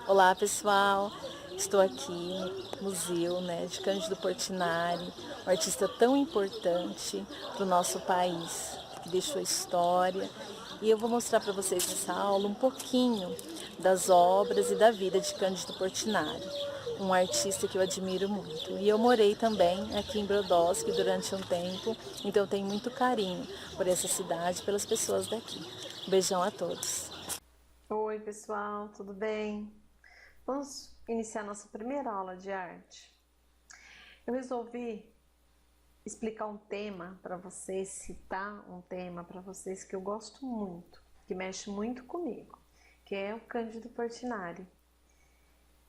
Olá pessoal, estou aqui no museu de Cândido Portinari, um artista tão importante para o nosso país, que deixou história. E eu vou mostrar para vocês nessa aula um pouquinho das obras e da vida de Cândido Portinari, um artista que eu admiro muito. E eu morei também aqui em Brodowski durante um tempo, então eu tenho muito carinho por essa cidade e pelas pessoas daqui. Um beijão a todos. Oi, pessoal, tudo bem? Vamos iniciar nossa primeira aula de arte. Eu resolvi explicar um tema para vocês, citar um tema para vocês que eu gosto muito, que mexe muito comigo, que é o Cândido Portinari.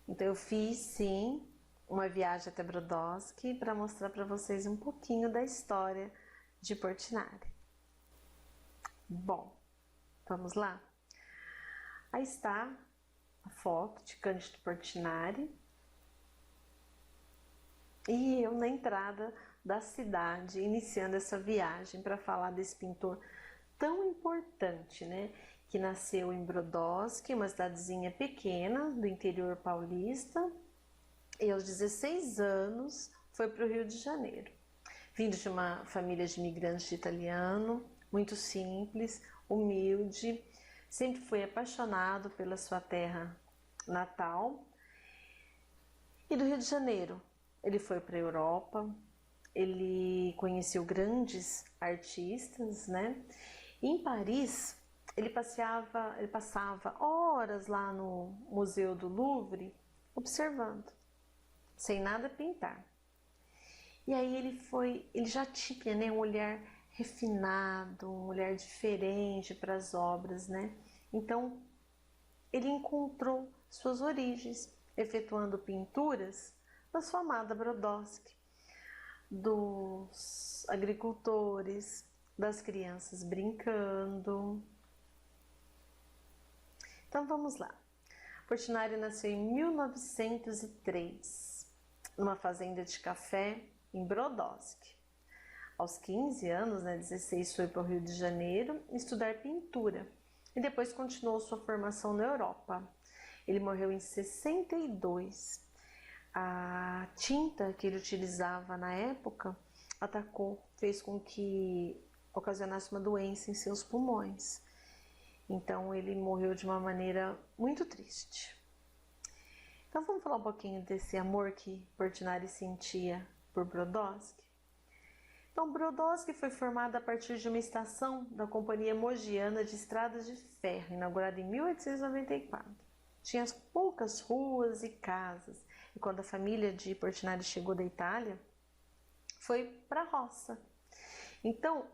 Então eu fiz, sim, uma viagem até Brodowski para mostrar para vocês um pouquinho da história de Portinari. Bom, vamos lá? Aí está a foto de Cândido Portinari e eu na entrada da cidade, iniciando essa viagem para falar desse pintor tão importante, né? Que nasceu em Brodowski, uma cidadezinha pequena do interior paulista, e aos 16 anos foi para o Rio de Janeiro. Vindo de uma família de imigrantes de italiano, muito simples, humilde, sempre foi apaixonado pela sua terra natal. E do Rio de Janeiro, ele foi para a Europa, ele conheceu grandes artistas, né? E em Paris, ele passava horas lá no Museu do Louvre, observando, sem nada pintar. E aí ele já tinha, né, um olhar refinado, um olhar diferente para as obras, né? Então, ele encontrou suas origens, efetuando pinturas da sua amada Brodowski, dos agricultores, das crianças brincando. Então vamos lá. Portinari nasceu em 1903, numa fazenda de café em Brodowski. Aos 15 anos, 16, foi para o Rio de Janeiro estudar pintura e depois continuou sua formação na Europa. Ele morreu em 62. A tinta que ele utilizava na época fez com que ocasionasse uma doença em seus pulmões. Então ele morreu de uma maneira muito triste. Então vamos falar um pouquinho desse amor que Portinari sentia por Brodowski? Então, Brodowski foi formada a partir de uma estação da Companhia Mogiana de Estradas de Ferro, inaugurada em 1894. Tinha poucas ruas e casas, e quando a família de Portinari chegou da Itália, foi para a roça. Então,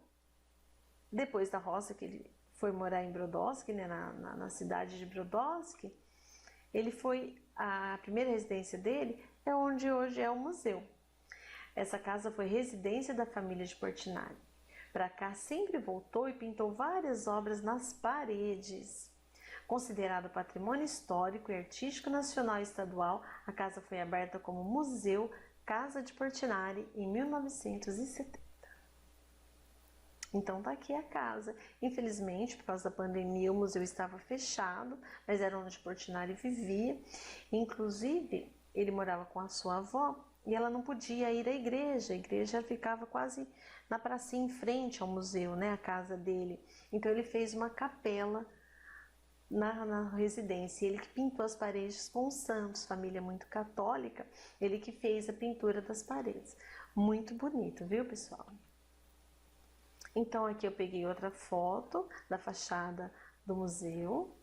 depois da roça, que ele foi morar em Brodowski, né, na cidade de Brodowski, a primeira residência dele é onde hoje é o museu. Essa casa foi residência da família de Portinari. Para cá sempre voltou e pintou várias obras nas paredes. Considerado patrimônio histórico e artístico nacional e estadual, a casa foi aberta como Museu Casa de Portinari em 1970. Então tá aqui a casa. Infelizmente, por causa da pandemia, o museu estava fechado, mas era onde Portinari vivia. Inclusive, ele morava com a sua avó e ela não podia ir à igreja. A igreja ficava quase na pracinha em frente ao museu, né, a casa dele. Então ele fez uma capela na residência. Ele que pintou as paredes com os santos, família muito católica, ele que fez a pintura das paredes. Muito bonito, viu, pessoal? Então aqui eu peguei outra foto da fachada do museu.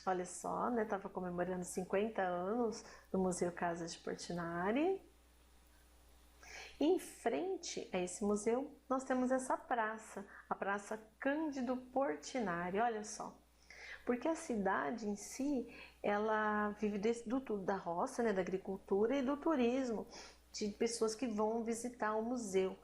Olha só, né? Tava comemorando 50 anos do Museu Casa de Portinari. E em frente a esse museu, nós temos essa praça, a Praça Cândido Portinari. Olha só, porque a cidade em si, ela vive da roça, né? Da agricultura e do turismo, de pessoas que vão visitar o museu.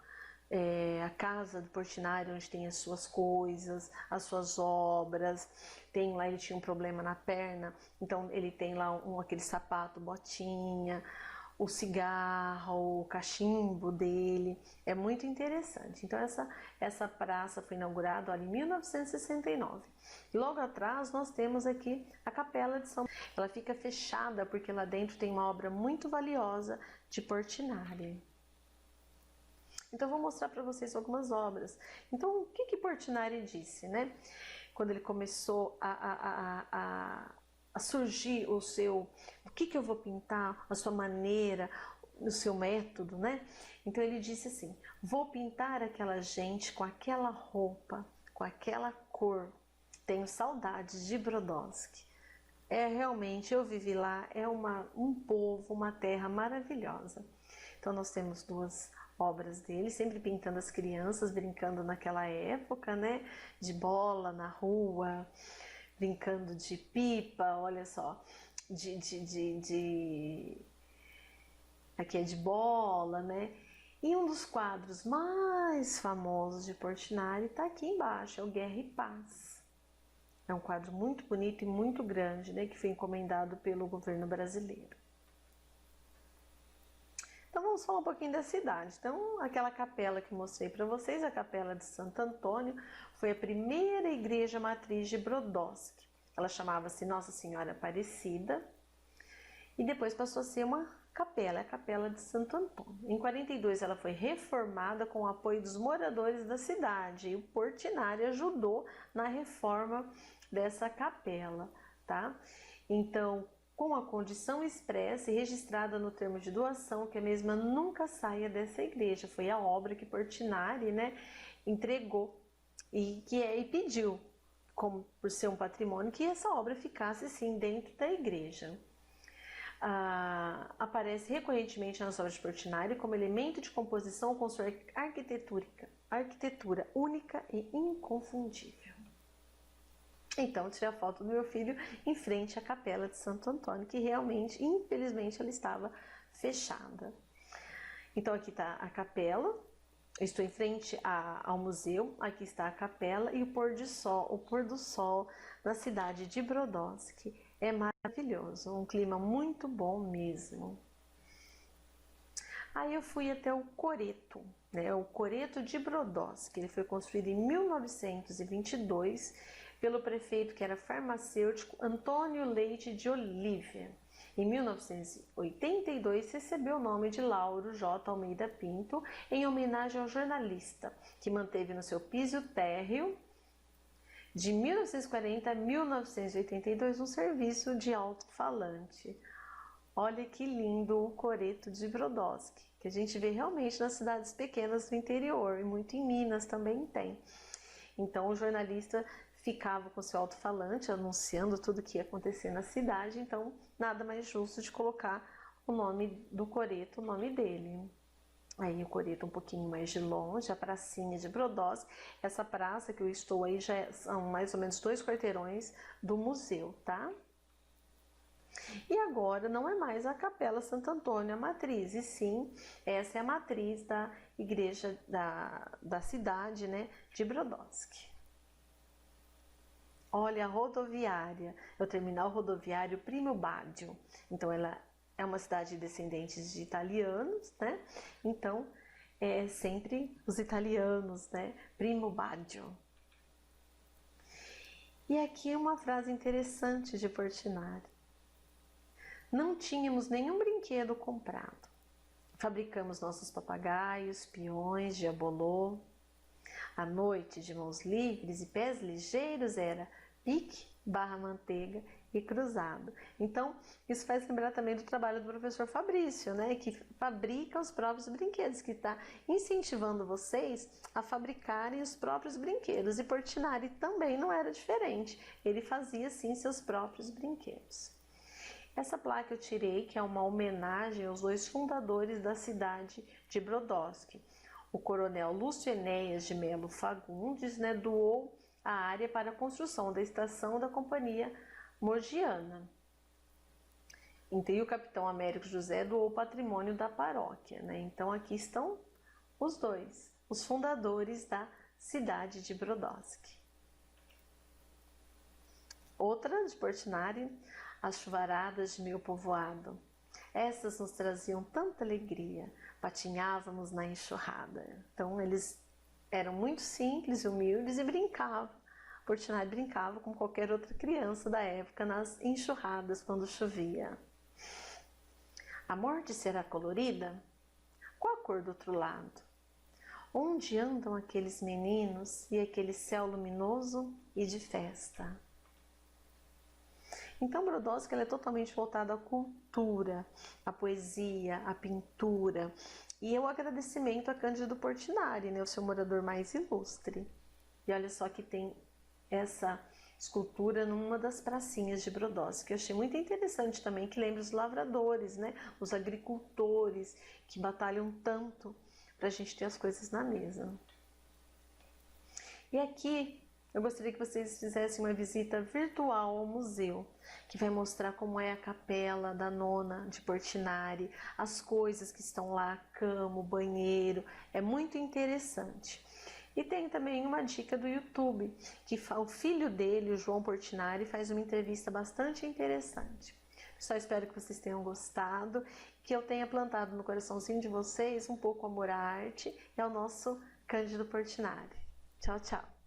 A casa do Portinari, onde tem as suas coisas, as suas obras. Tem lá, ele tinha um problema na perna, então ele tem lá aquele sapato, botinha, o cigarro, o cachimbo dele, é muito interessante. Então essa praça foi inaugurada, olha, em 1969. E logo atrás nós temos aqui a Capela de São Paulo. Ela fica fechada porque lá dentro tem uma obra muito valiosa de Portinari. Então eu vou mostrar para vocês algumas obras. Então o que Portinari disse, né? Quando ele começou a surgir o que eu vou pintar, a sua maneira, o seu método, né? Então ele disse assim: vou pintar aquela gente com aquela roupa, com aquela cor. Tenho saudades de Brodowski. Realmente, eu vivi lá, é um povo, uma terra maravilhosa. Então nós temos duas obras dele, sempre pintando as crianças, brincando naquela época, né? De bola na rua, brincando de pipa, olha só, aqui é de bola, né? E um dos quadros mais famosos de Portinari está aqui embaixo, é o Guerra e Paz. É um quadro muito bonito e muito grande, né? Que foi encomendado pelo governo brasileiro. Então vamos falar um pouquinho da cidade. Então aquela capela que mostrei para vocês, a Capela de Santo Antônio, foi a primeira igreja matriz de Brodowski. Ela chamava-se Nossa Senhora Aparecida e depois passou a ser uma capela, a Capela de Santo Antônio. Em 42 ela foi reformada com o apoio dos moradores da cidade e o Portinari ajudou na reforma dessa capela, tá? Então, com a condição expressa e registrada no termo de doação que a mesma nunca saia dessa igreja. Foi a obra que Portinari, né, entregou e pediu, como por ser um patrimônio, que essa obra ficasse sim dentro da igreja. Aparece recorrentemente nas obras de Portinari como elemento de composição com sua arquitetura única e inconfundível. Então, tirei a foto do meu filho em frente à Capela de Santo Antônio, que realmente, infelizmente, ela estava fechada. Então, aqui está a capela, eu estou em frente ao museu, aqui está a capela e o pôr do sol na cidade de Brodowski. É maravilhoso, um clima muito bom mesmo. Aí eu fui até o Coreto, né? O Coreto de Brodowski. Ele foi construído em 1922 pelo prefeito que era farmacêutico Antônio Leite de Olívia. Em 1982 recebeu o nome de Lauro J. Almeida Pinto em homenagem ao jornalista, que manteve no seu piso térreo de 1940 a 1982 um serviço de alto-falante. Olha que lindo o Coreto de Brodowski, que a gente vê realmente nas cidades pequenas do interior, e muito em Minas também tem. Então o jornalista ficava com seu alto-falante anunciando tudo o que ia acontecer na cidade, então nada mais justo de colocar o nome do Coreto, o nome dele. Aí o Coreto um pouquinho mais de longe, a pracinha de Brodowski. Essa praça que eu estou aí já são mais ou menos 2 quarteirões do museu, tá? E agora não é mais a Capela Santo Antônio a matriz, e sim, essa é a matriz da igreja da cidade, né, de Brodowski. Olha a rodoviária, é o terminal rodoviário Primo Baggio. Então ela é uma cidade de descendentes de italianos, né? Então é sempre os italianos, né? Primo Baggio. E aqui uma frase interessante de Portinari. Não tínhamos nenhum brinquedo comprado. Fabricamos nossos papagaios, peões, diabolô. À noite, de mãos livres e pés ligeiros, era pique, barra manteiga e cruzado. Então, isso faz lembrar também do trabalho do professor Fabrício, né? Que fabrica os próprios brinquedos, que está incentivando vocês a fabricarem os próprios brinquedos. E Portinari também não era diferente. Ele fazia, sim, seus próprios brinquedos. Essa placa eu tirei, que é uma homenagem aos 2 fundadores da cidade de Brodowski. O coronel Lúcio Enéas de Melo Fagundes, né, doou a área para a construção da estação da Companhia Mogiana. E o capitão Américo José doou o patrimônio da paróquia, né? Então aqui estão os 2, os fundadores da cidade de Brodowski. Outra de Portinari, as chuvaradas de meu povoado. Essas nos traziam tanta alegria, patinhávamos na enxurrada. Então eles eram muito simples e humildes e brincavam. Portinari brincava como qualquer outra criança da época nas enxurradas quando chovia. A morte será colorida? Qual a cor do outro lado? Onde andam aqueles meninos e aquele céu luminoso e de festa? Então, Brodowski é totalmente voltado à cultura, à poesia, à pintura. E o agradecimento a Cândido Portinari, né, o seu morador mais ilustre. E olha só que tem essa escultura numa das pracinhas de Brodowski. Eu achei muito interessante também, que lembra os lavradores, né, os agricultores que batalham tanto para a gente ter as coisas na mesa. E aqui eu gostaria que vocês fizessem uma visita virtual ao museu, que vai mostrar como é a capela da nona de Portinari, as coisas que estão lá, cama, banheiro, é muito interessante. E tem também uma dica do YouTube, que o filho dele, o João Portinari, faz uma entrevista bastante interessante. Só espero que vocês tenham gostado, que eu tenha plantado no coraçãozinho de vocês um pouco amor à arte e ao nosso Cândido Portinari. Tchau, tchau!